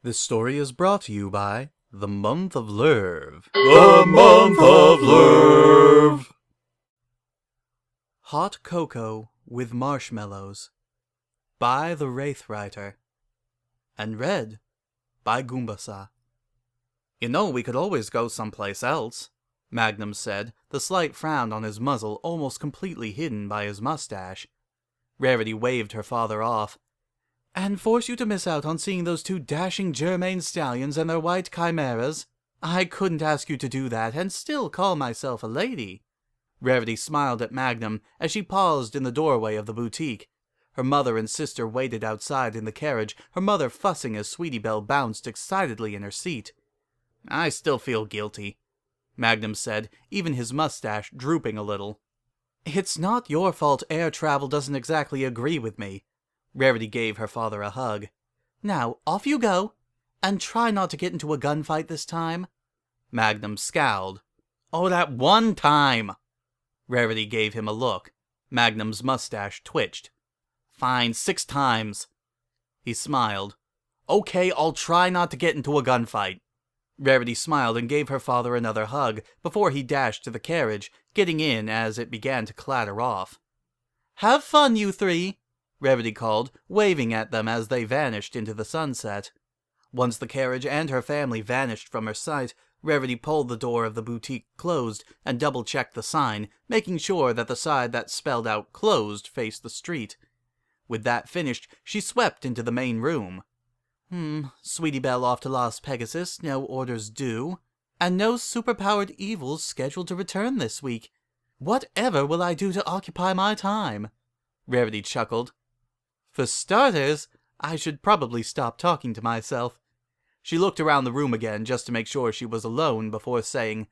This story is brought to you by the month of Lurve. The month of Lurve. Hot Cocoa with Marshmallows by TheWraithWriter. And read by Goombasa. You know, we could always go someplace else, Magnum said, the slight frown on his muzzle almost completely hidden by his mustache. Rarity waved her father off. And force you to miss out on seeing those two dashing Germain stallions and their white chimeras? I couldn't ask you to do that and still call myself a lady. Rarity smiled at Magnum as she paused in the doorway of the boutique. Her mother and sister waited outside in the carriage, her mother fussing as Sweetie Belle bounced excitedly in her seat. I still feel guilty, Magnum said, even his mustache drooping a little. It's not your fault air travel doesn't exactly agree with me. Rarity gave her father a hug. Now, off you go, and try not to get into a gunfight this time. Magnum scowled. Oh, that one time! Rarity gave him a look. Magnum's mustache twitched. Fine, 6 times. He smiled. Okay, I'll try not to get into a gunfight. Rarity smiled and gave her father another hug before he dashed to the carriage, getting in as it began to clatter off. Have fun, you three, Rarity called, waving at them as they vanished into the sunset. Once the carriage and her family vanished from her sight, Rarity pulled the door of the boutique closed and double-checked the sign, making sure that the side that spelled out closed faced the street. With that finished, she swept into the main room. Sweetie Belle off to Las Pegasus, no orders due, and no superpowered evils scheduled to return this week. Whatever will I do to occupy my time? Rarity chuckled. For starters, I should probably stop talking to myself. She looked around the room again just to make sure she was alone before saying,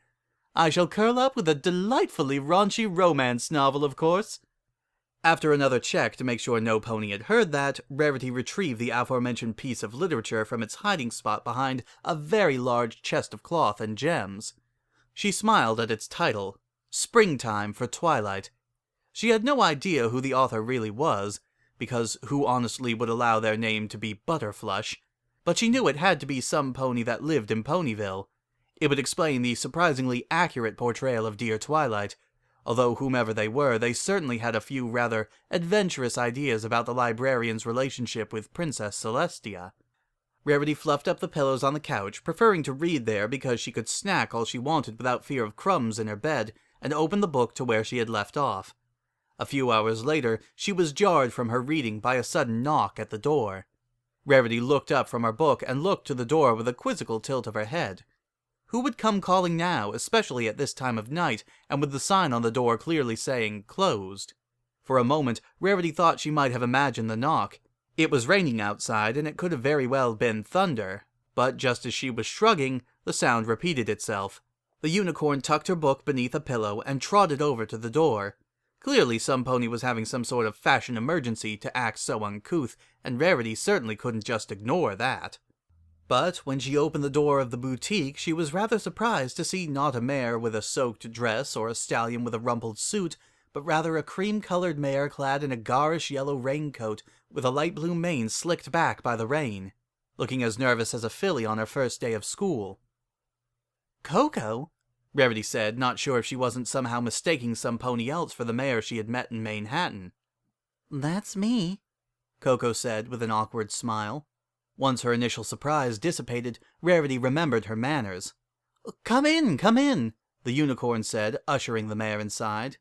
I shall curl up with a delightfully raunchy romance novel, of course. After another check to make sure no pony had heard that, Rarity retrieved the aforementioned piece of literature from its hiding spot behind a very large chest of cloth and gems. She smiled at its title, Springtime for Twilight. She had no idea who the author really was, because who honestly would allow their name to be Butterflush? But she knew it had to be some pony that lived in Ponyville. It would explain the surprisingly accurate portrayal of Dear Twilight. Although whomever they were, they certainly had a few rather adventurous ideas about the librarian's relationship with Princess Celestia. Rarity fluffed up the pillows on the couch, preferring to read there because she could snack all she wanted without fear of crumbs in her bed, and opened the book to where she had left off. A few hours later, she was jarred from her reading by a sudden knock at the door. Rarity looked up from her book and looked to the door with a quizzical tilt of her head. Who would come calling now, especially at this time of night, and with the sign on the door clearly saying, closed? For a moment, Rarity thought she might have imagined the knock. It was raining outside, and it could have very well been thunder. But just as she was shrugging, the sound repeated itself. The unicorn tucked her book beneath a pillow and trotted over to the door. Clearly some pony was having some sort of fashion emergency to act so uncouth, and Rarity certainly couldn't just ignore that. But when she opened the door of the boutique, she was rather surprised to see not a mare with a soaked dress or a stallion with a rumpled suit, but rather a cream-colored mare clad in a garish yellow raincoat with a light blue mane slicked back by the rain, looking as nervous as a filly on her first day of school. Coco? Rarity said, not sure if she wasn't somehow mistaking some pony else for the mare she had met in Manhattan. That's me, Coco said with an awkward smile. Once her initial surprise dissipated, Rarity remembered her manners. Come in, the unicorn said, ushering the mare inside.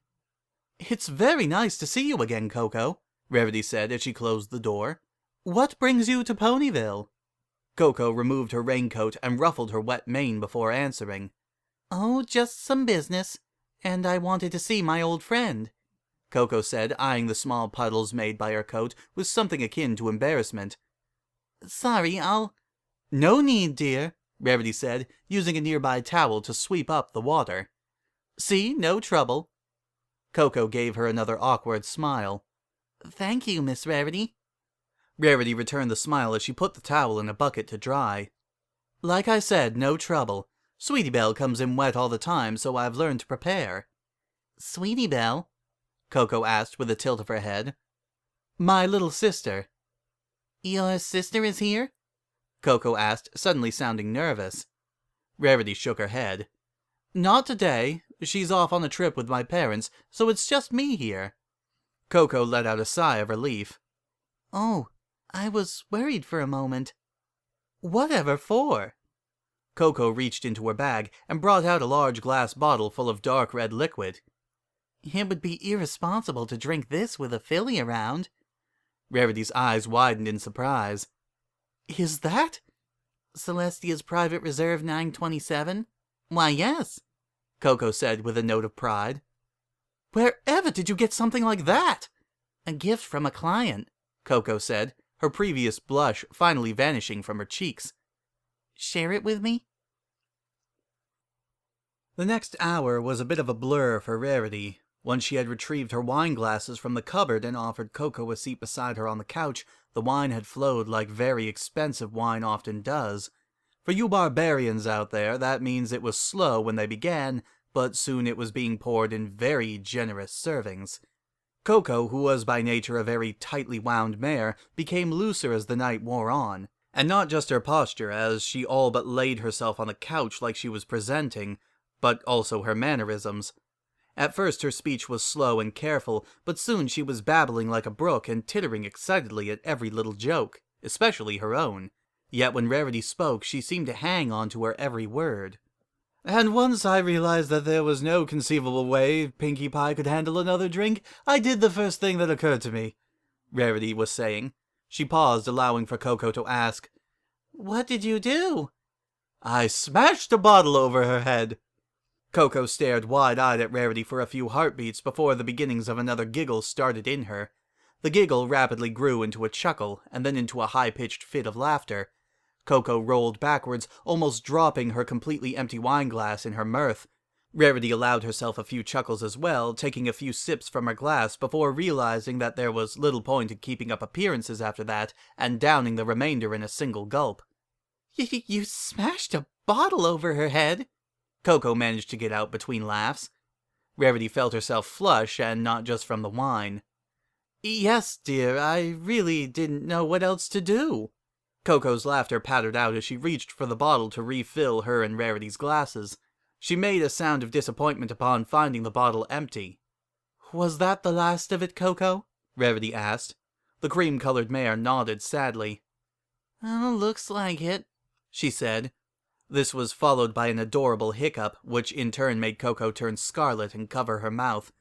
It's very nice to see you again, Coco, Rarity said as she closed the door. What brings you to Ponyville? Coco removed her raincoat and ruffled her wet mane before answering. Oh, just some business, and I wanted to see my old friend, Coco said, eyeing the small puddles made by her coat with something akin to embarrassment. Sorry, No need, dear, Rarity said, using a nearby towel to sweep up the water. See, no trouble. Coco gave her another awkward smile. Thank you, Miss Rarity. Rarity returned the smile as she put the towel in a bucket to dry. Like I said, no trouble. Sweetie Belle comes in wet all the time, so I've learned to prepare. Sweetie Belle? Coco asked with a tilt of her head. My little sister. Your sister is here? Coco asked, suddenly sounding nervous. Rarity shook her head. Not today. She's off on a trip with my parents, so it's just me here. Coco let out a sigh of relief. Oh, I was worried for a moment. Whatever for? Coco reached into her bag and brought out a large glass bottle full of dark red liquid. It would be irresponsible to drink this with a filly around. Rarity's eyes widened in surprise. Is that Celestia's Private Reserve 927? Why, yes, Coco said with a note of pride. Wherever did you get something like that? A gift from a client, Coco said, her previous blush finally vanishing from her cheeks. Share it with me? The next hour was a bit of a blur for Rarity. Once she had retrieved her wine glasses from the cupboard and offered Coco a seat beside her on the couch, the wine had flowed like very expensive wine often does. For you barbarians out there, that means it was slow when they began, but soon it was being poured in very generous servings. Coco, who was by nature a very tightly wound mare, became looser as the night wore on. And not just her posture, as she all but laid herself on the couch like she was presenting, but also her mannerisms. At first her speech was slow and careful, but soon she was babbling like a brook and tittering excitedly at every little joke, especially her own. Yet when Rarity spoke, she seemed to hang on to her every word. And once I realized that there was no conceivable way Pinkie Pie could handle another drink, I did the first thing that occurred to me, Rarity was saying. She paused, allowing for Coco to ask, What did you do? I smashed a bottle over her head. Coco stared wide-eyed at Rarity for a few heartbeats before the beginnings of another giggle started in her. The giggle rapidly grew into a chuckle, and then into a high-pitched fit of laughter. Coco rolled backwards, almost dropping her completely empty wine glass in her mirth. Rarity allowed herself a few chuckles as well, taking a few sips from her glass before realizing that there was little point in keeping up appearances after that, and downing the remainder in a single gulp. You smashed a bottle over her head? Coco managed to get out between laughs. Rarity felt herself flush, and not just from the wine. Yes, dear, I really didn't know what else to do. Coco's laughter pattered out as she reached for the bottle to refill her and Rarity's glasses. She made a sound of disappointment upon finding the bottle empty. Was that the last of it, Coco? Rarity asked. The cream-colored mare nodded sadly. Oh, looks like it, she said. This was followed by an adorable hiccup, which in turn made Coco turn scarlet and cover her mouth.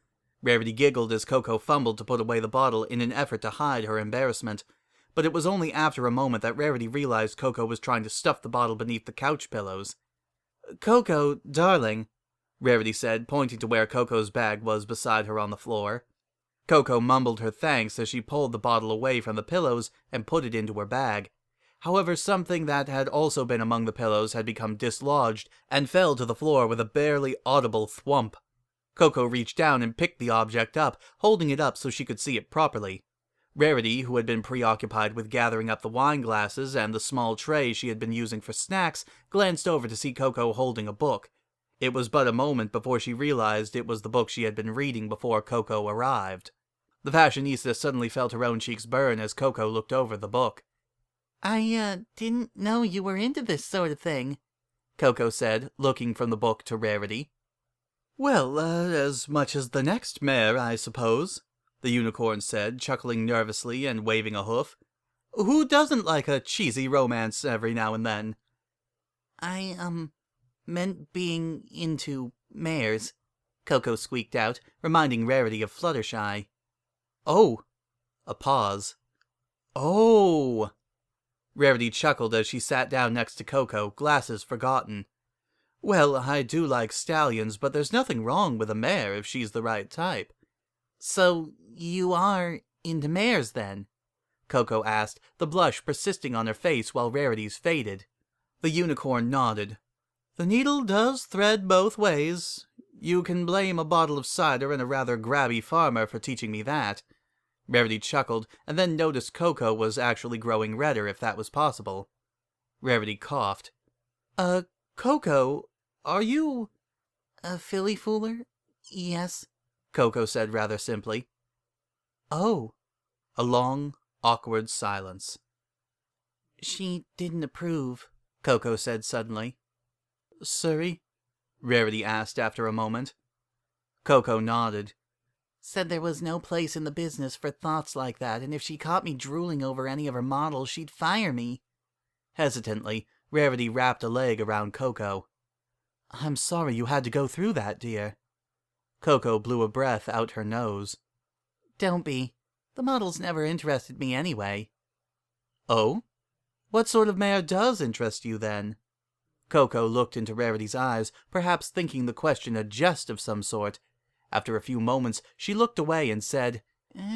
Rarity giggled as Coco fumbled to put away the bottle in an effort to hide her embarrassment. But it was only after a moment that Rarity realized Coco was trying to stuff the bottle beneath the couch pillows. Coco, darling, Rarity said, pointing to where Coco's bag was beside her on the floor. Coco mumbled her thanks as she pulled the bottle away from the pillows and put it into her bag. However, something that had also been among the pillows had become dislodged and fell to the floor with a barely audible thwump. Coco reached down and picked the object up, holding it up so she could see it properly. Rarity, who had been preoccupied with gathering up the wine glasses and the small tray she had been using for snacks, glanced over to see Coco holding a book. It was but a moment before she realized it was the book she had been reading before Coco arrived. The fashionista suddenly felt her own cheeks burn as Coco looked over the book. I didn't know you were into this sort of thing, Coco said, looking from the book to Rarity. Well, as much as the next mare, I suppose, the unicorn said, chuckling nervously and waving a hoof. Who doesn't like a cheesy romance every now and then? I, meant being into mares, Coco squeaked out, reminding Rarity of Fluttershy. Oh! A pause. Oh! Rarity chuckled as she sat down next to Coco, glasses forgotten. Well, I do like stallions, but there's nothing wrong with a mare if she's the right type. So, you are into mares, then? Coco asked, the blush persisting on her face while Rarity's faded. The unicorn nodded. The needle does thread both ways. You can blame a bottle of cider and a rather grabby farmer for teaching me that. Rarity chuckled, and then noticed Coco was actually growing redder, if that was possible. Rarity coughed. Coco, are you... A filly fooler? Yes, Coco said rather simply. Oh. A long, awkward silence. She didn't approve, Coco said suddenly. Sorry? Rarity asked after a moment. Coco nodded. Said there was no place in the business for thoughts like that, and if she caught me drooling over any of her models, she'd fire me. Hesitantly, Rarity wrapped a leg around Coco. I'm sorry you had to go through that, dear. Coco blew a breath out her nose. Don't be. The models never interested me anyway. Oh? What sort of mare does interest you, then? Coco looked into Rarity's eyes, perhaps thinking the question a jest of some sort. After a few moments, she looked away and said,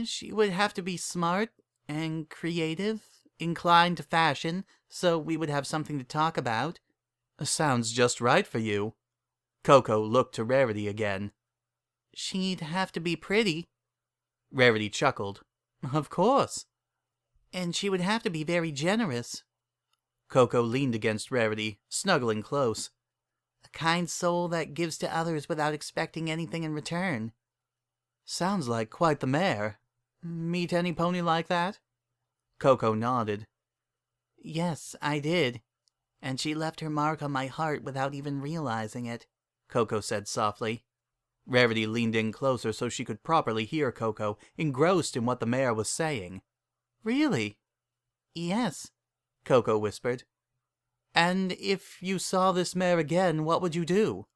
She would have to be smart and creative, inclined to fashion, so we would have something to talk about. Sounds just right for you. Coco looked to Rarity again. She'd have to be pretty. Rarity chuckled. Of course. And she would have to be very generous. Coco leaned against Rarity, snuggling close. A kind soul that gives to others without expecting anything in return. Sounds like quite the mare. Meet any pony like that? Coco nodded. Yes, I did. And she left her mark on my heart without even realizing it, Coco said softly. Rarity leaned in closer so she could properly hear Coco, engrossed in what the mare was saying. Really? Yes, Coco whispered. And if you saw this mare again, what would you do?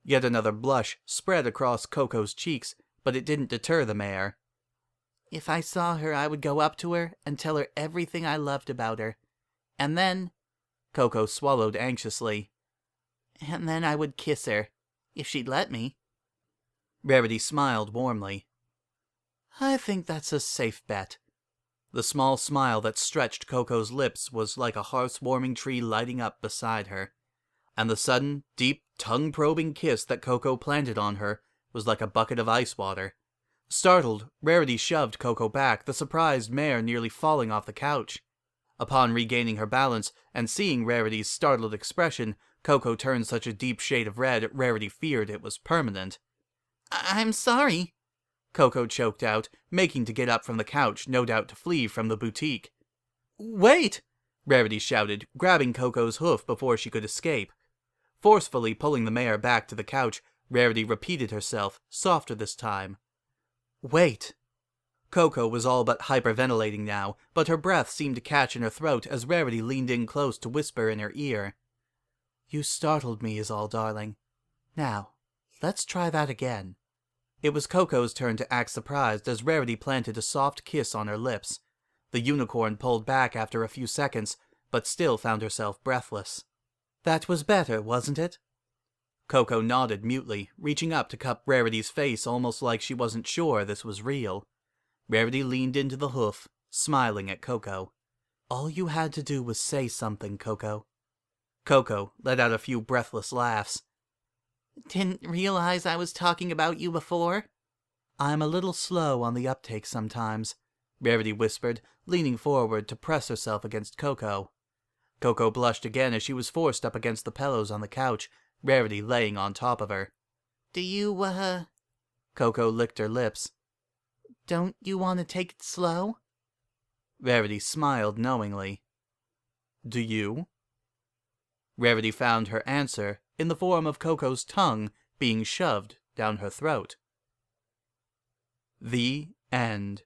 Yet another blush spread across Coco's cheeks, but it didn't deter the mare. If I saw her, I would go up to her and tell her everything I loved about her. And then... Coco swallowed anxiously. And then I would kiss her, if she'd let me. Rarity smiled warmly. I think that's a safe bet. The small smile that stretched Coco's lips was like a hearth-warming tree lighting up beside her. And the sudden, deep, tongue-probing kiss that Coco planted on her was like a bucket of ice water. Startled, Rarity shoved Coco back, the surprised mare nearly falling off the couch. Upon regaining her balance and seeing Rarity's startled expression, Coco turned such a deep shade of red, Rarity feared it was permanent. I'm sorry, Coco choked out, making to get up from the couch, no doubt to flee from the boutique. Wait! Rarity shouted, grabbing Coco's hoof before she could escape. Forcefully pulling the mare back to the couch, Rarity repeated herself, softer this time. Wait! Coco was all but hyperventilating now, but her breath seemed to catch in her throat as Rarity leaned in close to whisper in her ear. You startled me is all, darling. Now, let's try that again. It was Coco's turn to act surprised as Rarity planted a soft kiss on her lips. The unicorn pulled back after a few seconds, but still found herself breathless. That was better, wasn't it? Coco nodded mutely, reaching up to cup Rarity's face almost like she wasn't sure this was real. Rarity leaned into the hoof, smiling at Coco. All you had to do was say something, Coco. Coco let out a few breathless laughs. Didn't realize I was talking about you before? I'm a little slow on the uptake sometimes, Rarity whispered, leaning forward to press herself against Coco. Coco blushed again as she was forced up against the pillows on the couch, Rarity laying on top of her. Do you, Coco licked her lips. Don't you want to take it slow? Rarity smiled knowingly. Do you? Rarity found her answer in the form of Coco's tongue being shoved down her throat. The end.